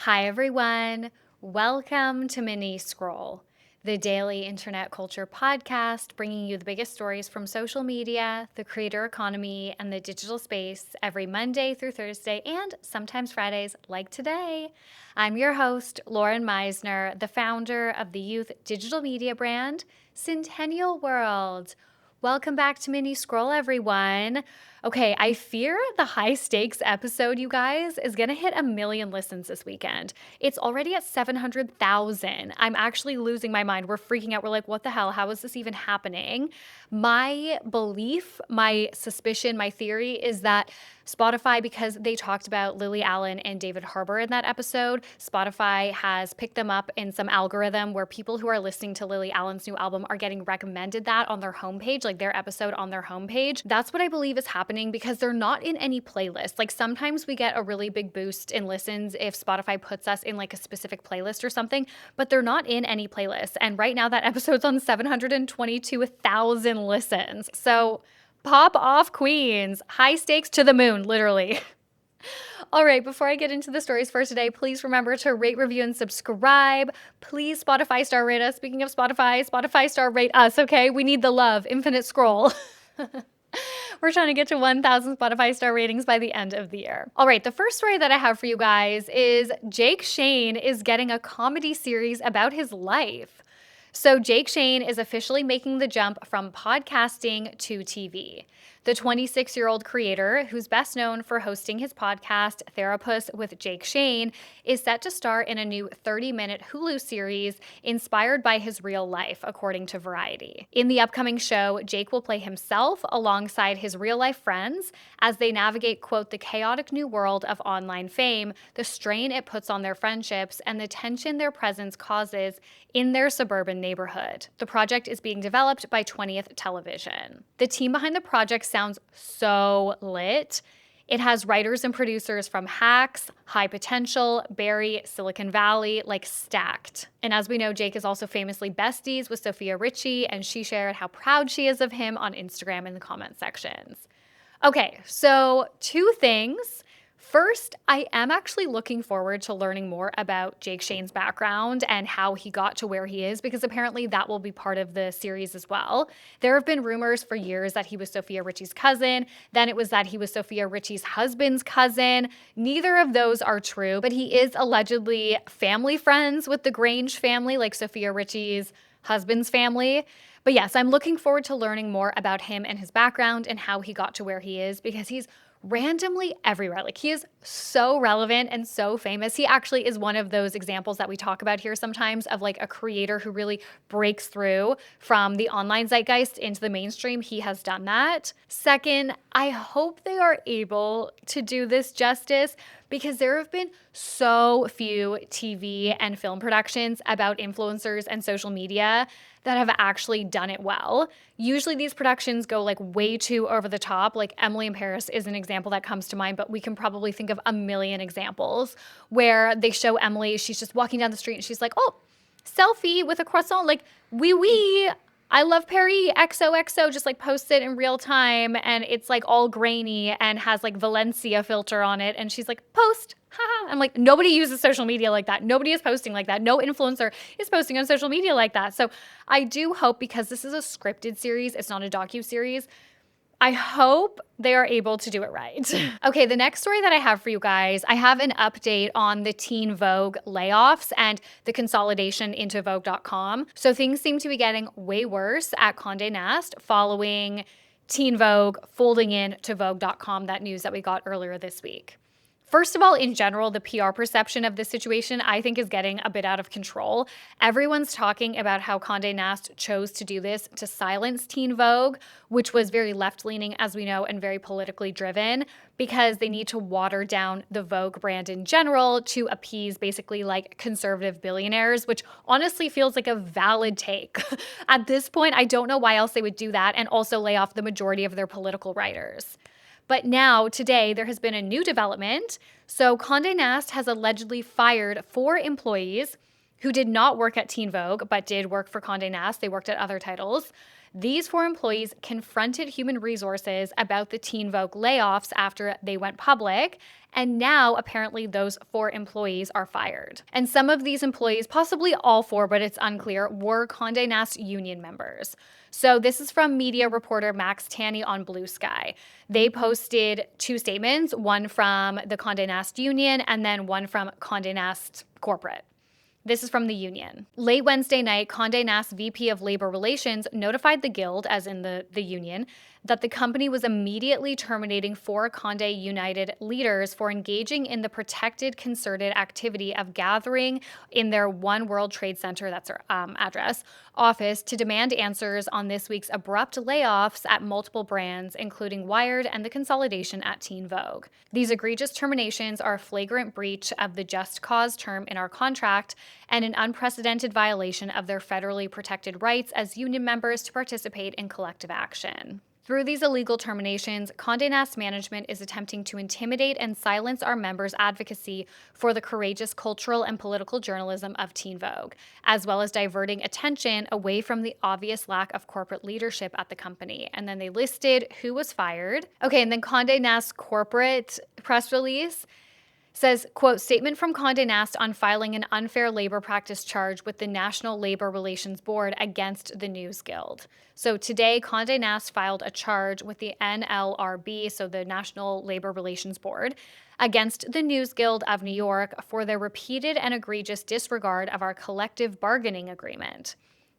Hi, everyone. Welcome to Mini Scroll, the daily internet culture podcast bringing you the biggest stories from social media, the creator economy, and the digital space every Monday through Thursday and sometimes Fridays, like today. I'm your host, Lauren Meisner, the founder of the youth digital media brand, Centennial World. Welcome back to Mini Scroll, everyone. Okay, I fear the high stakes episode, you guys, is gonna hit 1 million listens this weekend. It's already at 700,000. I'm actually losing my mind. We're freaking out. We're like, what the hell? How is this even happening? My belief, my suspicion, my theory is that Spotify, because they talked about Lily Allen and David Harbour in that episode, Spotify has picked them up in some algorithm where people who are listening to Lily Allen's new album are getting recommended that on their homepage, like their episode on their homepage. That's what I believe is happening because they're not in any playlist. Like sometimes we get a really big boost in listens if Spotify puts us in like a specific playlist or something, but they're not in any playlist. And right now that episode's on 722,000 listens. So pop off, queens. High stakes to the moon, literally. All right, before I get into the stories for today, please remember to rate, review, and subscribe. Please Spotify star rate us. Speaking of Spotify star rate us, okay? We need the love. Infinite scroll. We're trying to get to 1,000 Spotify star ratings by the end of the year. All right, the first story that I have for you guys is Jake Shane is getting a comedy series about his life. So Jake Shane is officially making the jump from podcasting to TV. The 26-year-old creator, who's best known for hosting his podcast, Therapist with Jake Shane, is set to star in a new 30-minute Hulu series inspired by his real life, according to Variety. In the upcoming show, Jake will play himself alongside his real-life friends as they navigate, quote, the chaotic new world of online fame, the strain it puts on their friendships, and the tension their presence causes in their suburban neighborhood. The project is being developed by 20th Television. The team behind the project sounds so lit. It has writers and producers from Hacks, High Potential, Barry, Silicon Valley, like stacked. And as we know, Jake is also famously besties with Sofia Richie, and she shared how proud she is of him on Instagram in the comment sections. Okay, so 2 things. First, I am actually looking forward to learning more about Jake Shane's background and how he got to where he is, because apparently that will be part of the series as well. There have been rumors for years that he was Sofia Richie's cousin. Then it was that he was Sofia Richie's husband's cousin. Neither of those are true, but he is allegedly family friends with the Grange family, like Sofia Richie's husband's family. But yes, I'm looking forward to learning more about him and his background and how he got to where he is, because he's randomly everywhere. Like, he is so relevant and so famous. He actually is one of those examples that we talk about here sometimes of like a creator who really breaks through from the online zeitgeist into the mainstream. He has done that. Second, I hope they are able to do this justice, because there have been so few TV and film productions about influencers and social media that have actually done it well. Usually these productions go like way too over the top. Like Emily in Paris is an example that comes to mind, but we can probably think of 1 million examples where they show Emily, she's just walking down the street and she's like, oh, selfie with a croissant, like, oui, I love Paris, XOXO, just like posts it in real time, and it's like all grainy and has like Valencia filter on it, and she's like, post, haha. I'm like, nobody uses social media like that. Nobody is posting like that. No influencer is posting on social media like that. So I do hope, because this is a scripted series, it's not a docu-series, I hope they are able to do it right. Okay, the next story that I have for you guys, I have an update on the Teen Vogue layoffs and the consolidation into Vogue.com. So things seem to be getting way worse at Condé Nast following Teen Vogue folding in to Vogue.com, that news that we got earlier this week. First of all, in general, the PR perception of this situation, I think, is getting a bit out of control. Everyone's talking about how Condé Nast chose to do this to silence Teen Vogue, which was very left-leaning, as we know, and very politically driven, because they need to water down the Vogue brand in general to appease basically like conservative billionaires, which honestly feels like a valid take. At this point, I don't know why else they would do that and also lay off the majority of their political writers. But now, today, there has been a new development. So Condé Nast has allegedly fired 4 employees who did not work at Teen Vogue, but did work for Condé Nast. They worked at other titles. These 4 employees confronted human resources about the Teen Vogue layoffs after they went public, and now apparently those 4 employees are fired. And some of these employees, possibly all 4, but it's unclear, were Condé Nast union members. So this is from media reporter Max Tanney on Blue Sky. They posted 2 statements, one from the Condé Nast union and then one from Condé Nast corporate. This is from the union. Late Wednesday night, Condé Nast VP of Labor Relations notified the Guild, as in the union, that the company was immediately terminating 4 Condé United leaders for engaging in the protected concerted activity of gathering in their One World Trade Center, that's their address, office to demand answers on this week's abrupt layoffs at multiple brands, including Wired and the consolidation at Teen Vogue. These egregious terminations are a flagrant breach of the just cause term in our contract and an unprecedented violation of their federally protected rights as union members to participate in collective action. Through these illegal terminations, Condé Nast management is attempting to intimidate and silence our members' advocacy for the courageous cultural and political journalism of Teen Vogue, as well as diverting attention away from the obvious lack of corporate leadership at the company. And then they listed who was fired. Okay, and then Condé Nast corporate press release says, quote, statement from Condé Nast on filing an unfair labor practice charge with the National Labor Relations Board against the News Guild. So today, Condé Nast filed a charge with the NLRB, so the National Labor Relations Board, against the News Guild of New York for their repeated and egregious disregard of our collective bargaining agreement.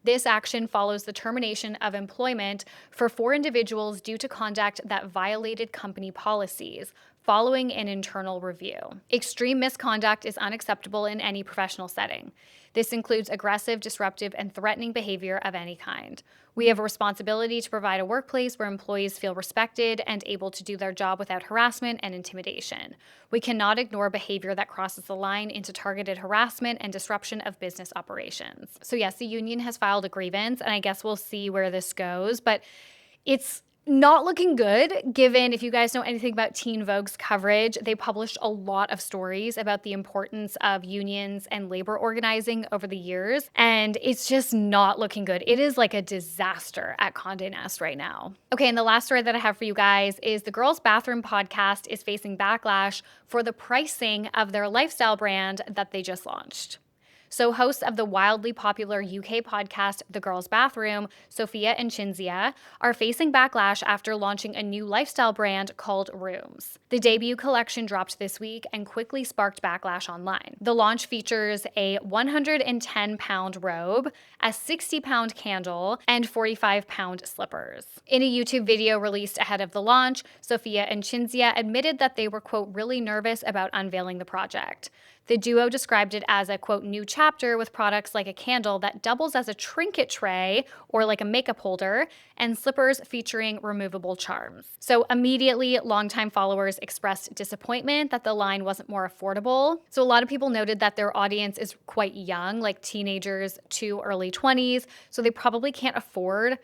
This action follows the termination of employment for 4 individuals due to conduct that violated company policies, following an internal review. Extreme misconduct is unacceptable in any professional setting. This includes aggressive, disruptive, and threatening behavior of any kind. We have a responsibility to provide a workplace where employees feel respected and able to do their job without harassment and intimidation. We cannot ignore behavior that crosses the line into targeted harassment and disruption of business operations. So yes, the union has filed a grievance, and I guess we'll see where this goes, but it's not looking good, given if you guys know anything about Teen Vogue's coverage, they published a lot of stories about the importance of unions and labor organizing over the years, and it's just not looking good. It is like a disaster at Condé Nast right now. Okay, and the last story that I have for you guys is the Girls Bathroom podcast is facing backlash for the pricing of their lifestyle brand that they just launched. So hosts of the wildly popular UK podcast, The Girls' Bathroom, Sophia and Cinzia, are facing backlash after launching a new lifestyle brand called Rooms. The debut collection dropped this week and quickly sparked backlash online. The launch features a 110-pound robe, a 60-pound candle, and 45-pound slippers. In a YouTube video released ahead of the launch, Sophia and Cinzia admitted that they were, quote, really nervous about unveiling the project. The duo described it as a, quote, new chapter with products like a candle that doubles as a trinket tray or like a makeup holder, and slippers featuring removable charms. So immediately, longtime followers expressed disappointment that the line wasn't more affordable. So a lot of people noted that their audience is quite young, like teenagers to early 20s, so they probably can't afford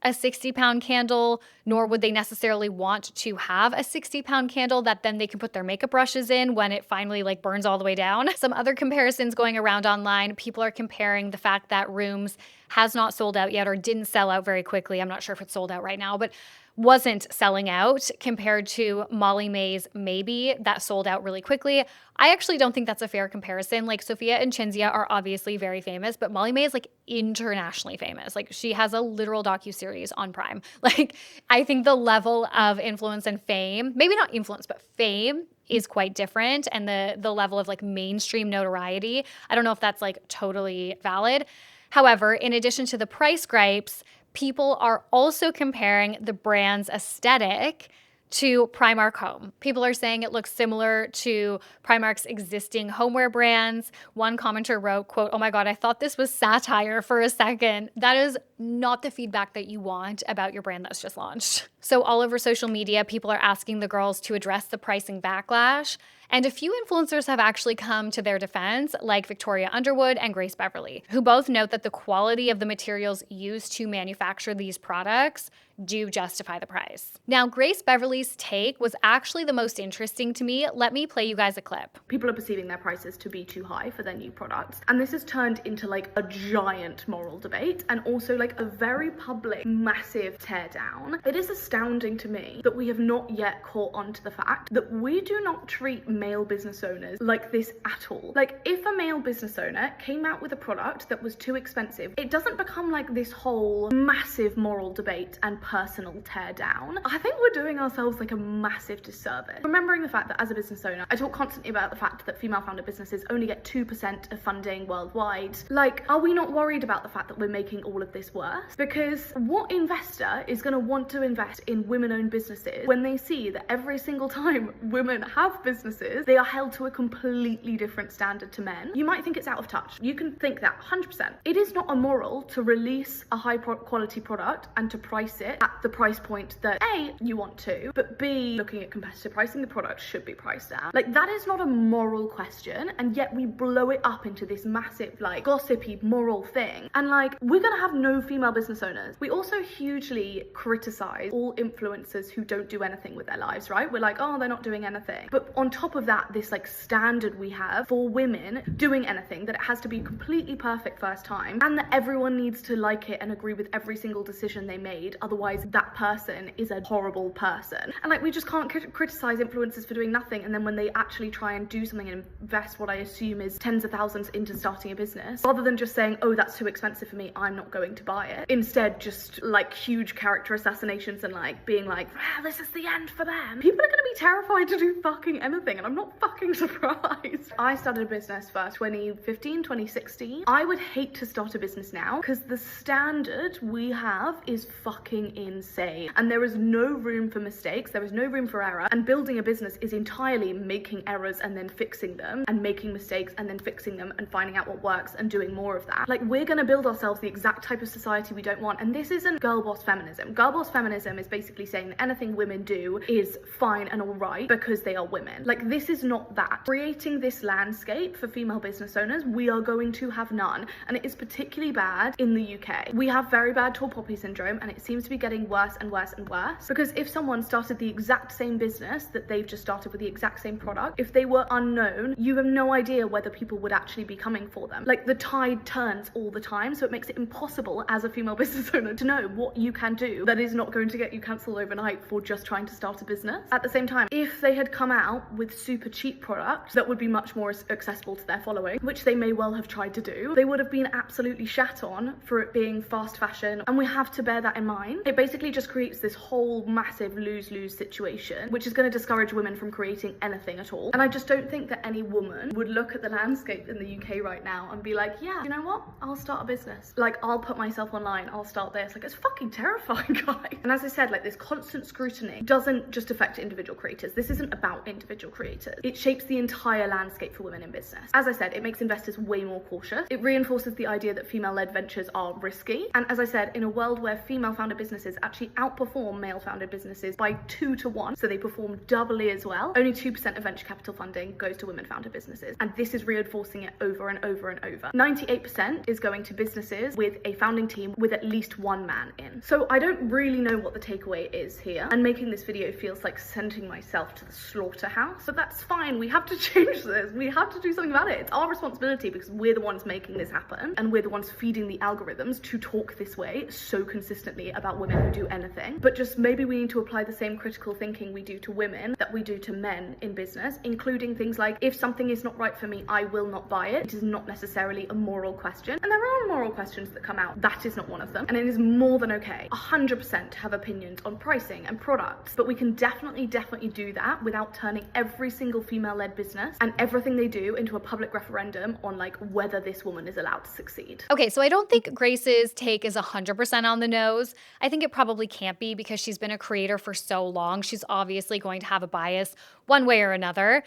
a 60-pound candle, nor would they necessarily want to have a 60-pound candle that then they can put their makeup brushes in when it finally like burns all the way down. Some other comparisons going around online, people are comparing the fact that Rooms has not sold out yet or didn't sell out very quickly. I'm not sure if it's sold out right now, but wasn't selling out compared to Molly May's Maybe that sold out really quickly. I actually don't think that's a fair comparison. Like Sophia and Cinzia are obviously very famous, but Molly May is like internationally famous. Like she has a literal docuseries on Prime. Like I think the level of influence and fame, maybe not influence, but fame is quite different. And the level of like mainstream notoriety, I don't know if that's like totally valid. However, in addition to the price gripes, people are also comparing the brand's aesthetic to Primark Home. People are saying it looks similar to Primark's existing homeware brands. One commenter wrote, quote, "Oh my God, I thought this was satire for a second." That is not the feedback that you want about your brand that's just launched. So all over social media, people are asking the girls to address the pricing backlash. And a few influencers have actually come to their defense, like Victoria Underwood and Grace Beverly, who both note that the quality of the materials used to manufacture these products do justify the price. Now, Grace Beverley's take was actually the most interesting to me. Let me play you guys a clip. People are perceiving their prices to be too high for their new products, and this has turned into like a giant moral debate and also like a very public massive teardown. It is astounding to me that we have not yet caught on to the fact that we do not treat male business owners like this at all. Like, if a male business owner came out with a product that was too expensive, it doesn't become like this whole massive moral debate and personal teardown. I think we're doing ourselves like a massive disservice. Remembering the fact that as a business owner, I talk constantly about the fact that female founded businesses only get 2% of funding worldwide. Like, are we not worried about the fact that we're making all of this worse? Because what investor is going to want to invest in women-owned businesses when they see that every single time women have businesses, they are held to a completely different standard to men? You might think it's out of touch. You can think that 100%. It is not immoral to release a high quality product and to price it at the price point that A, you want to, but B, looking at competitive pricing, the product should be priced at. Like, that is not a moral question, and yet we blow it up into this massive, like, gossipy moral thing. And like, we're gonna have no female business owners. We also hugely criticize all influencers who don't do anything with their lives, right? We're like, oh, they're not doing anything. But on top of that, this like standard we have for women doing anything, that it has to be completely perfect first time, and that everyone needs to like it and agree with every single decision they made, otherwise that person is a horrible person. And like, we just can't criticize influencers for doing nothing, and then when they actually try and do something and invest what I assume is tens of thousands into starting a business, rather than just saying, oh, that's too expensive for me, I'm not going to buy it, instead just like huge character assassinations and like being like, this is the end for them. People are gonna be terrified to do fucking anything, and I'm not fucking surprised. I started a business first 2015, 2016. I would hate to start a business now because the standard we have is fucking insane, and there is no room for mistakes, there is no room for error, and building a business is entirely making errors and then fixing them, and making mistakes and then fixing them and finding out what works and doing more of that. Like, we're gonna build ourselves the exact type of society we don't want, and this isn't girl boss feminism. Girl boss feminism is basically saying that anything women do is fine and all right because they are women. Like, this is not that. Creating this landscape for female business owners, we are going to have none, and it is particularly bad in the UK. We have very bad tall poppy syndrome, and it seems to be getting worse and worse and worse, because if someone started the exact same business that they've just started with the exact same product, if they were unknown, you have no idea whether people would actually be coming for them. Like, the tide turns all the time, so it makes it impossible as a female business owner to know what you can do that is not going to get you cancelled overnight for just trying to start a business. At the same time, if they had come out with super cheap products that would be much more accessible to their following, which they may well have tried to do, they would have been absolutely shat on for it being fast fashion, and we have to bear that in mind. It basically just creates this whole massive lose-lose situation, which is going to discourage women from creating anything at all. And I just don't think that any woman would look at the landscape in the UK right now and be like, yeah, you know what, I'll start a business. Like, I'll put myself online, I'll start this. Like, it's fucking terrifying, guys. And as I said, like, this constant scrutiny doesn't just affect individual creators. This isn't about individual creators. It shapes the entire landscape for women in business. As I said, it makes investors way more cautious. It reinforces the idea that female-led ventures are risky. And as I said, in a world where female-founded businesses actually outperform male-founded businesses by 2 to 1, so they perform doubly as well, only 2% of venture capital funding goes to women-founded businesses. And this is reinforcing it over and over and over. 98% is going to businesses with a founding team with at least one man in. So I don't really know what the takeaway is here, and making this video feels like sending myself to the slaughterhouse, but that's fine. We have to change this. We have to do something about it. It's our responsibility because we're the ones making this happen, and we're the ones feeding the algorithms to talk this way so consistently about women who do anything. But just maybe we need to apply the same critical thinking we do to women that we do to men in business, including things like, if something is not right for me, I will not buy it. It is not necessarily a moral question, and there are moral questions that come out. That is not one of them, and it is more than okay 100% to have opinions on pricing and products, but we can definitely do that without turning every single female-led business and everything they do into a public referendum on like whether this woman is allowed to succeed. Okay, so I don't think Grace's take is 100% on the nose. I think it probably can't be because she's been a creator for so long. She's obviously going to have a bias one way or another.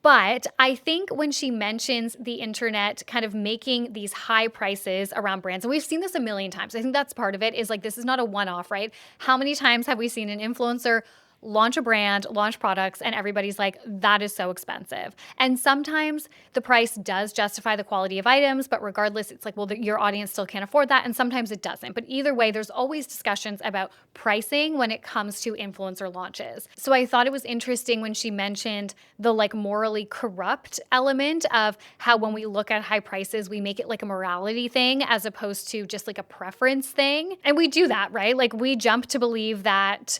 But I think when she mentions the internet kind of making these high prices around brands, and we've seen this a million times, I think that's part of it, is like, this is not a one-off, right? How many times have we seen an influencer launch a brand, launch products, and everybody's like, that is so expensive. And sometimes the price does justify the quality of items, but regardless, it's like, well, your audience still can't afford that. And sometimes it doesn't. But either way, there's always discussions about pricing when it comes to influencer launches. So I thought it was interesting when she mentioned the like morally corrupt element of how when we look at high prices, we make it like a morality thing as opposed to just like a preference thing. And we do that, right? Like we jump to believe that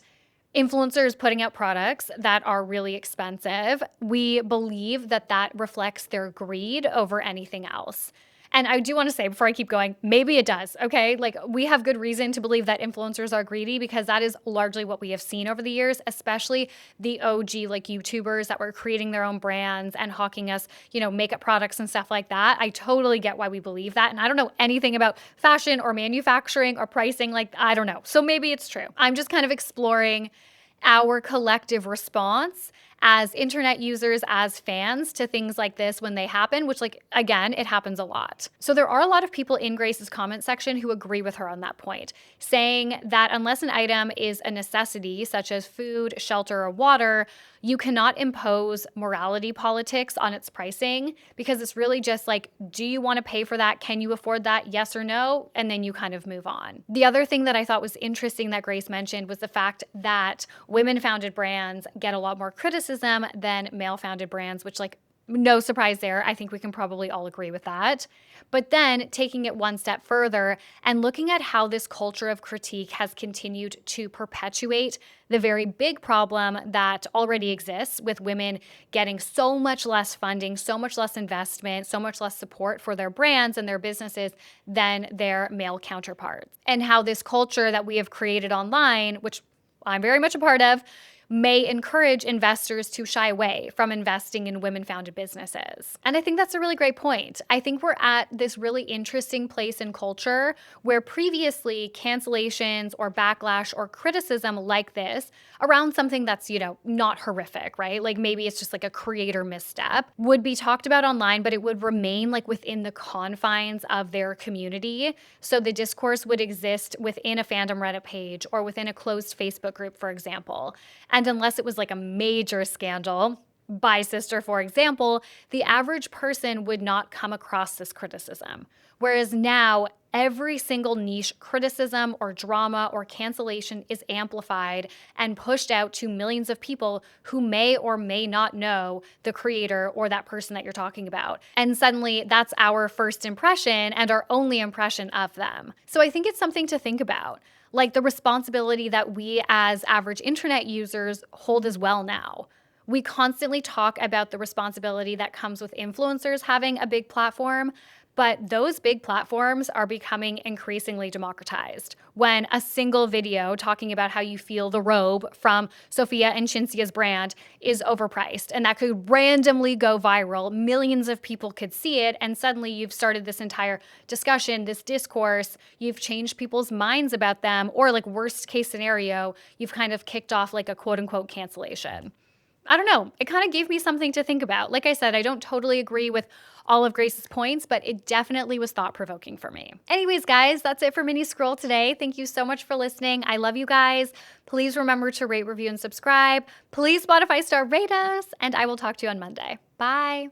influencers putting out products that are really expensive, we believe that that reflects their greed over anything else. And I do want to say before I keep going, maybe it does, okay? Like we have good reason to believe that influencers are greedy because that is largely what we have seen over the years, especially the OG like YouTubers that were creating their own brands and hawking us, makeup products and stuff like that. I totally get why we believe that. And I don't know anything about fashion or manufacturing or pricing. Like, I don't know. So maybe it's true. I'm just kind of exploring our collective response as internet users, as fans to things like this when they happen, which like, again, it happens a lot. So there are a lot of people in Grace's comment section who agree with her on that point, saying that unless an item is a necessity, such as food, shelter, or water, you cannot impose morality politics on its pricing because it's really just like, do you want to pay for that? Can you afford that? Yes or no? And then you kind of move on. The other thing that I thought was interesting that Grace mentioned was the fact that women-founded brands get a lot more criticism than male-founded brands, which like no surprise there. I think we can probably all agree with that. But then taking it one step further and looking at how this culture of critique has continued to perpetuate the very big problem that already exists with women getting so much less funding, so much less investment, so much less support for their brands and their businesses than their male counterparts. And how this culture that we have created online, which I'm very much a part of, may encourage investors to shy away from investing in women-founded businesses. And I think that's a really great point. I think we're at this really interesting place in culture where previously cancellations or backlash or criticism like this around something that's, not horrific, right? Like maybe it's just like a creator misstep would be talked about online, but it would remain like within the confines of their community. So the discourse would exist within a fandom Reddit page or within a closed Facebook group, for example. And unless it was like a major scandal, by sister, for example, the average person would not come across this criticism. Whereas now, every single niche criticism or drama or cancellation is amplified and pushed out to millions of people who may or may not know the creator or that person that you're talking about. And suddenly that's our first impression and our only impression of them. So I think it's something to think about, like the responsibility that we as average internet users hold as well now. We constantly talk about the responsibility that comes with influencers having a big platform, but those big platforms are becoming increasingly democratized. When a single video talking about how you feel the robe from Sophia and Shinsia's brand is overpriced, and that could randomly go viral, millions of people could see it, and suddenly you've started this entire discussion, this discourse, you've changed people's minds about them, or like worst case scenario, you've kind of kicked off like a quote unquote cancellation. I don't know. It kind of gave me something to think about. Like I said, I don't totally agree with all of Grace's points, but it definitely was thought-provoking for me. Anyways, guys, that's it for Mini Scroll today. Thank you so much for listening. I love you guys. Please remember to rate, review, and subscribe. Please Spotify star rate us, and I will talk to you on Monday. Bye.